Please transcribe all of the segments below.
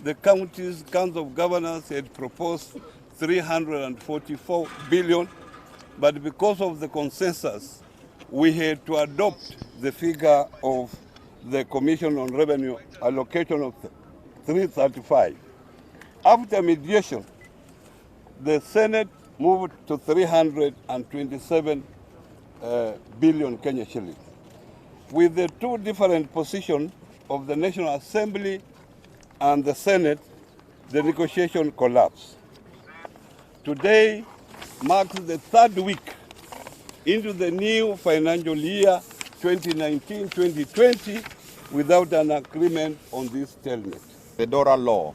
The county's Council of Governors had proposed 344 billion, but because of the consensus, we had to adopt the figure of the Commission on Revenue allocation of 335. After mediation, the Senate moved to 327 billion Kenya shillings. With the two different positions of the National Assembly and the Senate, the negotiation collapsed. Today marks the third week into the new financial year 2019-2020 without an agreement on this stalemate. The DORA law,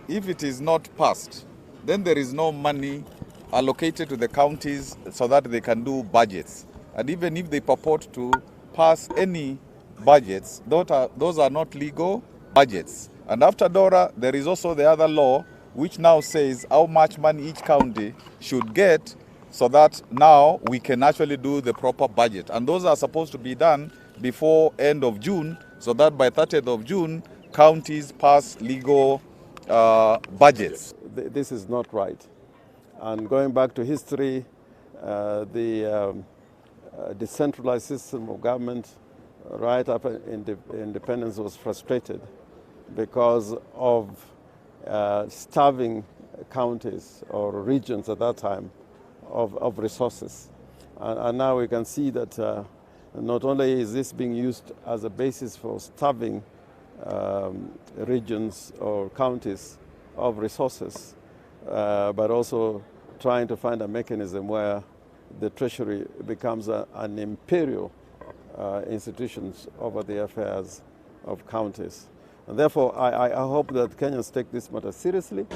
if it is not passed, then there is no money allocated to the counties so that they can do budgets. And even if they purport to pass any budgets, those are not legal budgets. And after DORA, there is also the other law which now says how much money each county should get so that now we can actually do the proper budget. And those are supposed to be done before end of June so that by 30th of June, counties pass legal budgets. This is not right. And going back to history, the decentralized system of government right up in independence was frustrated because of starving counties or regions at that time of resources. And now we can see that not only is this being used as a basis for starving regions or counties of resources, but also trying to find a mechanism where the treasury becomes an imperial institution over the affairs of counties. And therefore, I hope that Kenyans take this matter seriously.